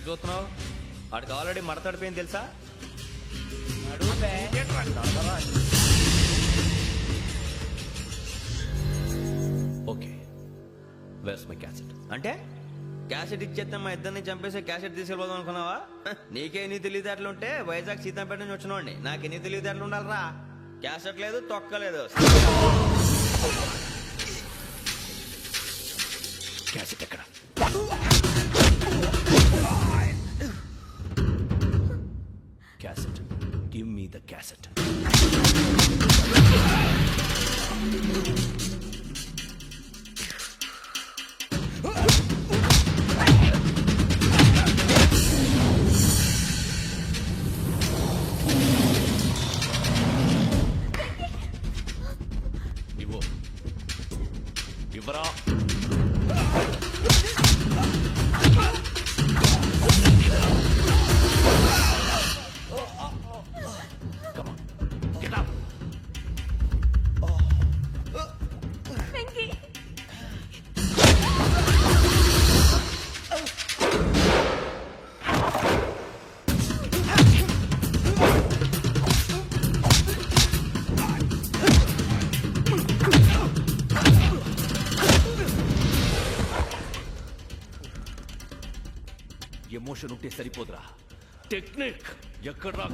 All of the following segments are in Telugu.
ఏంటంటే చూస్తున్నావు? వాడికి ఆల్రెడీ మడతడిపోయింది తెలుసా? Okay, where's my cassette. అంటే క్యాసెట్ ఇచ్చేస్తే మా ఇద్దరిని చంపేసి క్యాసెట్ తీసుకెళ్ళిపోదాం అనుకున్నావా? నీకే ఎన్ని తెలివితేటలు ఉంటే వైజాగ్ సీతంపేట నుంచి వచ్చినోడిని నాకు ఎన్ని తెలివితేటలు ఉండాలరా? క్యాసెట్ లేదు, తొక్కలేదు. క్యాసెట్ ఎక్కడ? Cassette, give me the cassette. ఇవ్వరా. ఎమోషన్ ఉంటే సరిపోదురా, టెక్నిక్ ఎక్కడ్రా?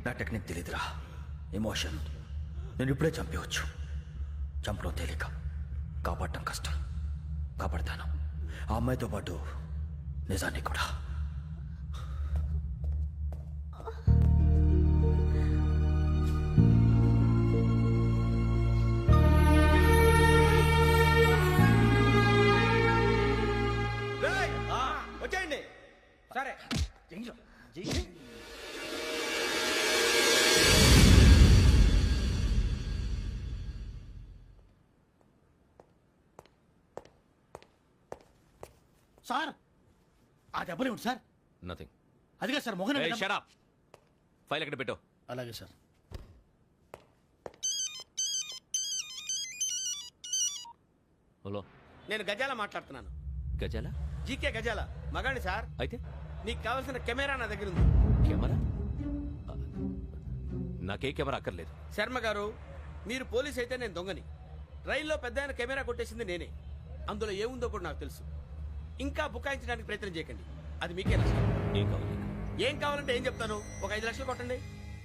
నా టెక్నిక్ తెలీదురా, ఎమోషన్. నేను ఇప్పుడే చంపేవచ్చు. చంపడం తేలిక, కాపాడటం కష్టం. కాపాడతాను ఆ అమ్మాయితో పాటు నిజాన్ని కూడా. వచ్చేయండి. సరే సార్, ఆ దెబ్బలు ఏమిటి సార్? నథింగ్. అదిగా సార్ మొహన. Shut up. ఫైల్ ఎక్కడ పెట్టు. అలాగే సార్. హలో, నేను గజాల మాట్లాడుతున్నాను. గజాల? జీకే గజాల మగాండి సార్. అయితే నీకు కావాల్సిన కెమెరా నా దగ్గర ఉంది. కెమెరా? నాకే కెమెరా అక్కర్లేదు. శర్మ గారు, మీరు పోలీస్ అయితే నేను దొంగని. రైల్లో పెద్ద ఆయన కెమెరా కొట్టేసింది నేనే. అందులో ఏముందో కూడా నాకు తెలుసు. ఇంకా బుకాయించడానికి ప్రయత్నం చేయకండి, అది మీకే నష్టం. ఏం కావాలి? ఏం కావాలంటే ఏం చెప్తాను. ఒక 5 లక్షలు కొట్టండి.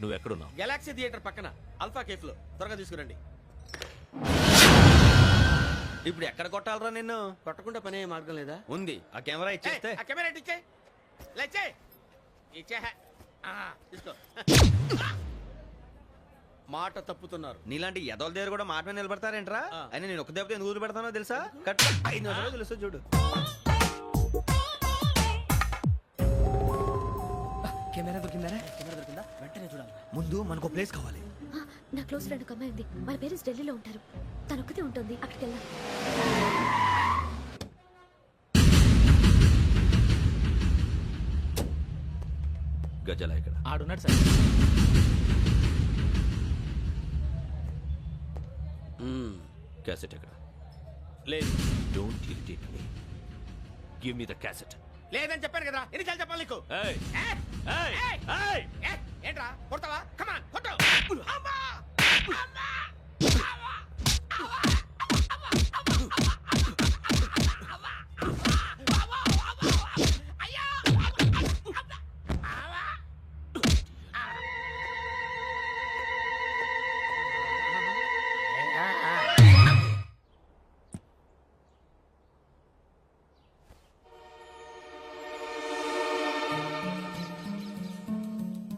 నువ్వు ఎక్కడున్నావు? గెలాక్సీ థియేటర్ పక్కన అల్ఫా కేఫ్ లో. త్వరగా తీసుకురండి. ఇప్పుడు ఎక్కడ కొట్టాలరా నిన్ను? కొట్టకుండా పనే మార్గం లేదా? ఉంది. ఆ కెమెరా ఇచ్చేస్తే. ఆ కెమెరా ఇచ్చే లేచే ఇచ్చే. తీసుకో. మాట తప్పుతున్నారు. నీలాంటి ఎదల దగ్గర కూడా మాట మీద నిలబడతారేంట్రా? ఆ. అయినా నేను ఒక దెబ్బతో ఎందుకు పెడతానో తెలుసా? కట్ 5 నిమిషాలు తెలుసు చూడు. కెమెరా దొరికిందా? వెంటనే చూడాలి. ముందు మనకు ప్లేస్ కావాలి. నా క్లోజ్ ఫ్రెండ్ ఒక అమ్మాయి ఉంది. వాళ్ళ పేరెంట్స్ ఢిల్లీలో ఉంటారు. తను ఒక్కతే ఉంటుంది. అక్కడికి వెళ్దాం. గజాల ఇక్కడ ఆడున్నాడు సార్. క్యాసెట్ ఎక్కడ? లేదు. Don't irritate me. Give me the cassette. లేదని చెప్పాను కదా, ఎన్నిసార్లు చెప్పాలి నీకు? ఏయ్ ఏయ్ ఏయ్ ఏంట్రా కొడతావా? కమాన్ కొట్టు. అమ్మా! అమ్మా!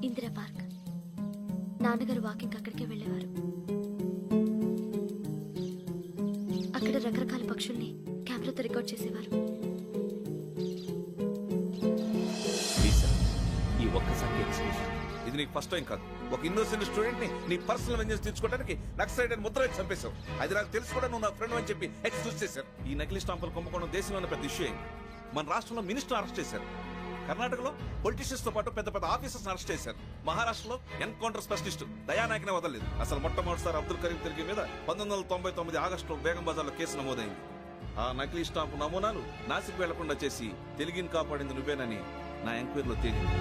ఇందిరా పార్క్. నాన్నగారు వాకింగ్ అక్కడికే వెళ్ళేవారు. అక్కడ రకరకాల పక్షుల్ని కెమెరాతో రికార్డ్ చేసేవారు. ప్లీజ్ సార్, ఈ ఒక్కసారి ఎక్స్క్యూజ్. ఇది నీకు ఫస్ట్ టైం కాదు. ఒక ఇన్నోసెంట్ స్టూడెంట్ ని నీ పర్సనల్ వెంజెన్స్ తీర్చుకోవడానికి నక్సలైట్ అని ముద్ర వేసి చంపేశావు. అది నాకు తెలుసు కూడా నువ్వు నా ఫ్రెండ్ అని చెప్పి ఎక్స్క్యూజ్ చేశారు. ఈ నకిలీ స్టాంపులు కుంభకోణం దేశంలో పెద్ద ఇష్యూ అయింది. మన రాష్ట్రంలో మినిస్టర్ అరెస్ట్ చేశారు. కర్ణాటకలో పొలిటీషియన్స్ తో పాటు పెద్ద పెద్ద ఆఫీసర్స్ అరెస్ట్ చేశారు. మహారాష్ట్రలో ఎన్కౌంటర్ స్పెషలిస్ట్ దయానాయకనే వదలలేదు. అసలు మొట్టమొదటిసారి అబ్దుల్ కరీం తిరిగి మీద 1999 ఆగస్టులో బేగం బజార్లో కేసు నమోదైంది. ఆ నకిలీ స్టాంపు నమూనాలు నాసిక్ వెళ్లకుండా చేసి తెలుగుని కాపాడింది నువ్వేనని నా ఎంక్వైరీలో తేలింది.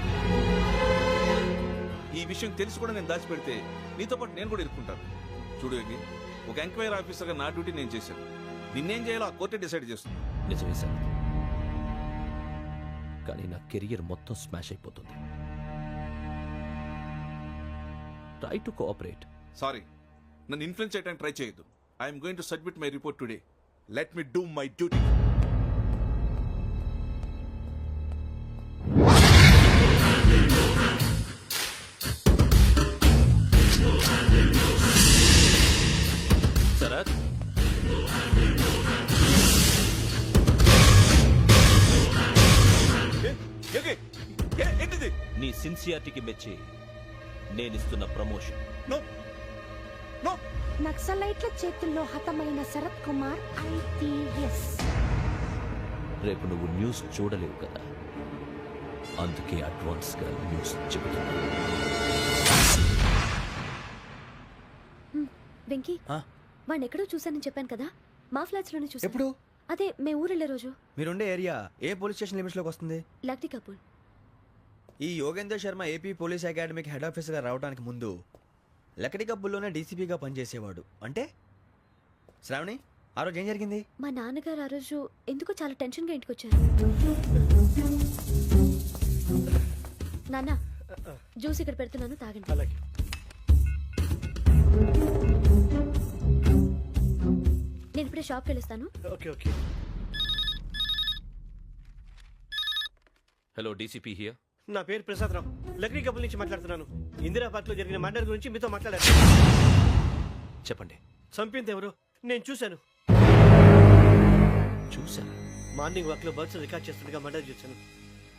ఈ విషయం తెలిసి కూడా నేను దాచిపెడితే నీతో పాటు నేను కూడా ఇరుక్కుంటాను. చూడు యోగి, ఒక ఎంక్వైరీ ఆఫీసర్గా నా డ్యూటీ నేను చేశాను. నిన్నేం చేయాలో ఆ కోర్టే డిసైడ్ చేస్తుంది. నిజమే సార్, కానీ నా కెరియర్ మొత్తం స్మాష్ అయిపోతుంది. Try to cooperate. సారీ, నన్ను ఇన్ఫ్లుయెన్స్ చేయడానికి ట్రై చేయొద్దు. I'm going to submit my report today. Let me do my duty. Sharath, ఏంటిది? నీ సిన్సియారిటీకి మెచ్చి నేనిస్తున్న ప్రమోషన్. No no. నక్సలైట్ల చేతుల్లో హతమైన శరత్ కుమార్ ఐపీఎస్. రేపు నువ్వు న్యూస్ చూడలేవు కదా, అందుకే అడ్వాన్స్ గా న్యూస్ చెబుతున్నా. వెంకీ, వాడిని ఎక్కడో చూశానని చెప్పాను కదా, మా ఫ్లాట్స్ లోనే చూసాను. ఎప్పుడు? అదే మే ఊరెళ్ళే రోజు. మీరుండే ఏరియా ఏ పోలీస్ స్టేషన్ లిమిట్స్ లోకి వస్తుంది? లక్టీ కపూర్. ఈ యోగేందర్ శర్మ ఏపీ పోలీస్ అకాడమీకి హెడ్ ఆఫీసర్గా రావడానికి ముందు లకడి కబ్బుల్లోనే డీసీపీగా పనిచేసేవాడు. అంటే శ్రావణి, ఆ రోజు ఏం జరిగింది? మా నాన్నగారు ఆ రోజు ఎందుకో చాలా టెన్షన్గా ఇంటికి వచ్చారు. నాన్న, జ్యూస్ ఇక్కడ పెడుతున్నాను, తాగండి. అలాగే. నేను ఇప్పుడే షాప్కి వెళ్ళొస్తాను. Okay okay. Hello, DCP here. నా పేరు ప్రసాద్ రావు, లక్డీ కపుల్ నుంచి మాట్లాడుతున్నాను. ఇందిరా పార్క్ లో జరిగిన మర్డర్ గురించి మీతో మాట్లాడారు. చెప్పండి. చంపింది ఎవరు? నేను చూశాను. చూసాను. మార్నింగ్ వాక్ లో బర్డ్స్ రికార్డ్ చేస్తుండగా మర్డర్ చూశాను.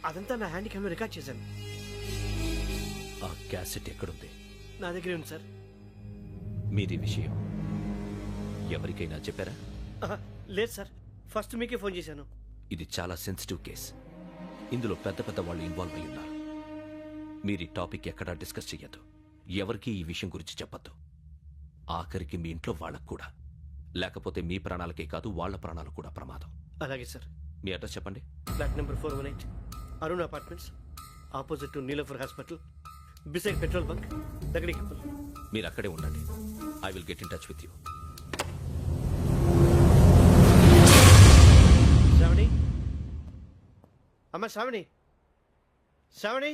అదంతా నా హ్యాండ్ క్యామ్ లో రికార్డ్ చేశాను. ఆ క్యాసెట్ ఎక్కడుంది? నా దగ్గరే ఉంది సార్. మీది విషయం ఎవరికైనా చెప్పారా? ఆహా, లేదు సార్, ఫస్ట్ మీకే ఫోన్ చేశాను. ఇది చాలా సెన్సిటివ్ కేస్. ఇందులో పెద్ద పెద్ద వాళ్ళు ఇన్వాల్వ్ అయి ఉన్నారు. మీరు ఈ టాపిక్ ఎక్కడా డిస్కస్ చెయ్యొద్దు. ఎవరికి ఈ విషయం గురించి చెప్పొద్దు. ఆఖరికి మీ ఇంట్లో వాళ్ళకు కూడా. లేకపోతే మీ ప్రాణాలకే కాదు, వాళ్ళ ప్రాణాలు కూడా ప్రమాదం. అలాగే సార్. మీ అడ్రస్ చెప్పండి. Flat number 418, Arun apartments, opposite to Niloufer hospital, beside petrol bunk, Lakdikapul. మీరు అక్కడే ఉండండి. I will get in touch with you. Sravani, అమ్మ శ్రావణి, శ్రావణి.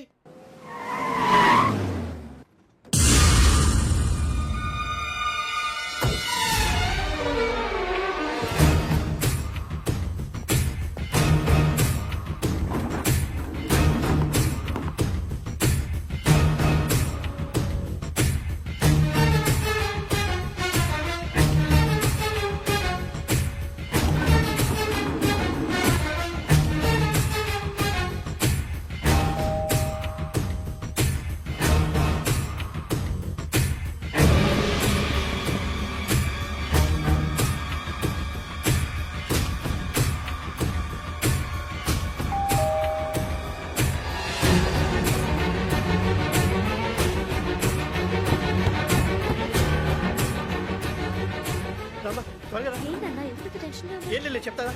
రామ్మా, త్వరగా రా. ఏంటన్నా ఎంత టెన్షన్గా ఉంది? ఏం లేదు, చెప్తారా?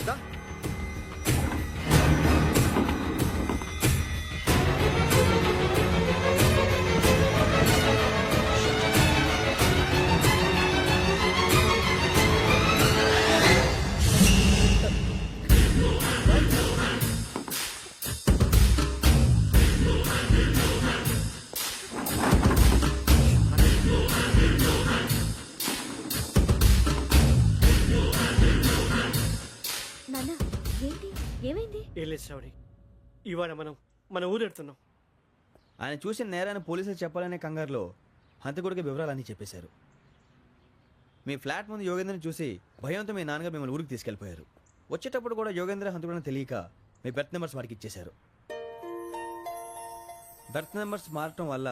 దా. నాన్న, ఏంటి, ఏమైంది? ఏం లేదు శ్రావణి, ఇవాళ మనం మన ఊరెడుతున్నాం. ఆయన చూసిన నేరాన్ని పోలీసులు చెప్పాలనే కంగారులో హంతకుడికి వివరాలన్నీ చెప్పేశారు. మీ ఫ్లాట్ ముందు యోగేంద్రని చూసి భయంతో మీ నాన్నగారు మిమ్మల్ని ఊరికి తీసుకెళ్ళిపోయారు. వచ్చేటప్పుడు కూడా యోగేంద్ర హంతకుడని తెలియక మీ బెర్త్ నెంబర్స్ వాడికి ఇచ్చేశారు. బెర్త్ నెంబర్స్ మారటం వల్ల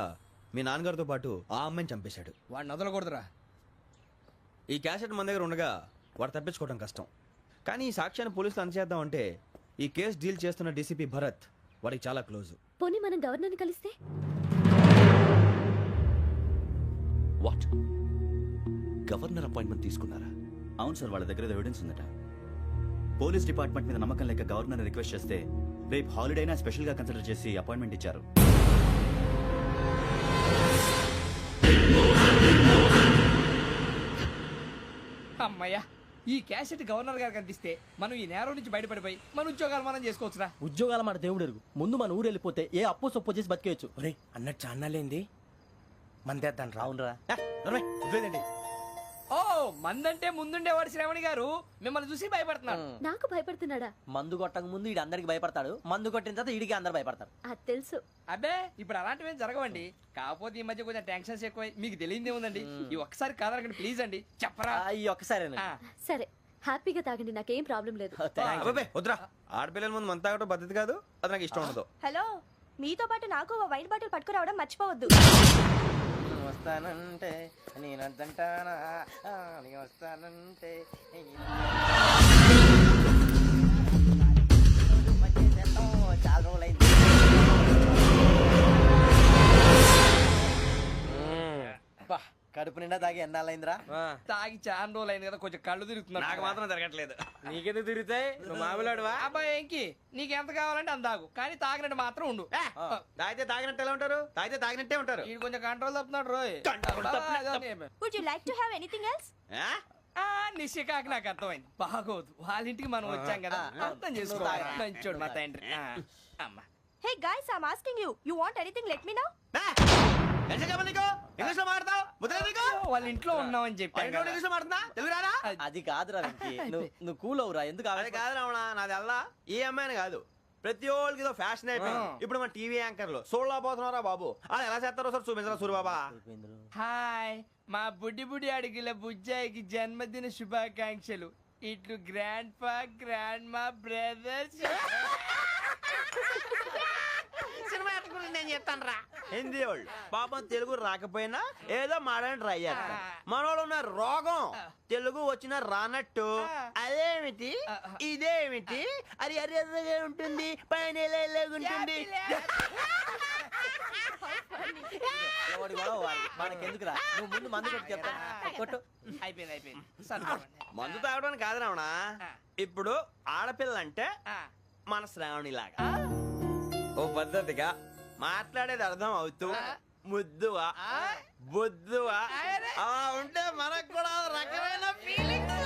మీ నాన్నగారితో పాటు ఆ అమ్మాయిని చంపేశాడు. వాడిని వదలకూడదురా. ఈ క్యాసెట్ మన దగ్గర ఉండగా వాడు తప్పించుకోవడం కష్టం. కానీ ఈ సాక్ష్యాన్ని పోలీసులు అందజేద్దాం అంటే ఈ కేసు డీల్ చేస్తున్న డీసీపీ భరత్ వాడికి చాలా క్లోజ్. పోనీ మనం గవర్నర్ని కలిస్తే? వాట్? గవర్నర్ అపాయింట్మెంట్ తీసుకున్నారా? అవును సార్, వాళ్ళ దగ్గర ఎవిడెన్స్ ఉందట. పోలీస్ డిపార్ట్మెంట్ మీద నమ్మకం లేక గవర్నర్ రిక్వెస్ట్ చేస్తే రేపు హాలిడేనా స్పెషల్ గా కన్సిడర్ చేసి అపాయింట్మెంట్ ఇచ్చారు. అమ్మయ్యా, ఈ క్యాసెట్ గవర్నర్ గారికి అందిస్తే మనం ఈ నేరం నుంచి బయటపడిపోయి మన ఉద్యోగాలు మనం చేసుకోవచ్చురా. ఉద్యోగాల మాట దేవుడు ఎరుగు. ముందు మన ఊరు వెళ్ళిపోతే ఏ అప్పు సొప్పు చేసి బతికేయచ్చు. ఒరేయ్ అన్నట్టు చాన్నాలేంది మందేద్దాం రా. అవునరా? ఓ మందంటే ముందుండేవాడు శ్రావణి గారు మిమ్మల్ని చూసి భయపడుతున్నాడు. నాకు భయపడుతున్నాడా? మందు కొట్టక ముందు ఈడు అందరికి భయపడతాడు, మందు కొట్టిన తర్వాత ఈడికి అందరు భయపడతారు. అది తెలుసు. అబ్బే ఇప్పుడు అలాంటివి జరగవండి. కాకపోతే ఈ మధ్య కొంచెం టెన్షన్స్ ఎక్కువ. మీకు తెలియదే ఉందండి. ఈ ఒక్కసారి కాదనకండి ప్లీజ్ అండి, చెప్పరా. ఈ ఒక్కసారి ఆ, సరే హ్యాపీగా తాగండి, నాకేం ప్రాబ్లం లేదు. అబ్బాబే వద్దురా, ఆడపిల్లల ముందు మంత తాగటం పద్ధతి కాదు. అది నాకు ఇష్టం ఉండదు. హలో, మీతో పాటు నాకు ఓ వైన్ బాటిల్ పట్టుకురావడం మర్చిపోవద్దు. వస్తానంటే నేనంటానా వస్తానంటే చాలా రోజులైంది. కడుపు నిండా తాగి ఎన్నాళ్ళైందిరా? తాగి చాలా రోజులు అయింది కదా, కొంచెం కళ్ళు తిరుగుతున్నాడు. నాకు మాత్రం జరగట్లేదు. నీకెందుకు తిరుగుతాయి? నువ్వు మామిలాడువా? అబ్బాయి ఏంకి నీకు ఎంత కావాలంటే అంత తాగు, కానీ తాగినట్టు మాత్రం ఉండు. తాగితే తాగినట్టు ఎలా ఉంటారు? తాగితే తాగినట్టే ఉంటారు. వీడు కొంచెం కంట్రోల్ తప్పుతున్నాడు రోయ్. Would you like to have anything else? నిశ్చికాకి నాకు అర్థమైంది. బాగోదు, వాళ్ళ ఇంటికి మనం వచ్చాం కదా, అర్థం చేసుకోవాలి. మంచోడు మా తండ్రి. అమ్మ hey guys, I am asking you, you want anything let me know. English లో మాట్లాడతావు? వాళ్ళ ఇంట్లో ఉన్నామని చెప్పాను కదా. ఇంగ్లీష్ లో మాట్లాడుతున్నా? తెలుగు రాదా? అది కాదురా వెంకీ, నువ్వు కూల్ అవురా. ఎందుకు అది కాదు రావణ, నాది అల్లా ఈ అమ్మాయిని కాదు, ప్రతి ఒక్కరికి ఇదో ఫ్యాషన్ అయిపోయింది. ఇప్పుడు మన టీవీ యాంకర్లు సోళ్ళ పోతున్నారా బాబు, అది ఎలా చేస్తారో సార్ చూపించరా సూరిబాబా. హాయ్, మా బుడ్డి బుడి అడిగిల బుజ్జాయికి జన్మదిన శుభాకాంక్షలు. ఇట్లు గ్రాండ్ ఫా గ్రాండ్ మా బ్రదర్స్. నేను చెప్తాను రా. హిందీ వాళ్ళు పాపం తెలుగు రాకపోయినా ఏదో మాడని ట్రై చేస్తారు. మనోళ్ళు ఉన్న రోగం తెలుగు వచ్చిన రానట్టు అదేమిటి ఇదేమిటి అది అరిగా ఉంటుంది, పైన ఉంటుంది. మనకెందుకురా, నువ్వు ముందు మందు కొట్టి చెప్తా. కొట్టు. అయిపోయింది. మందు తాగడానికి కాదు రావణ, ఇప్పుడు ఆడపిల్ల అంటే మన శ్రావణిలాగా ఓ పద్ధతిగా మాట్లాడేది అర్థం అవుతూ ముద్దువా బొద్దువా అలా ఉంటే మనకు కూడా రకమైన ఫీలింగ్స్.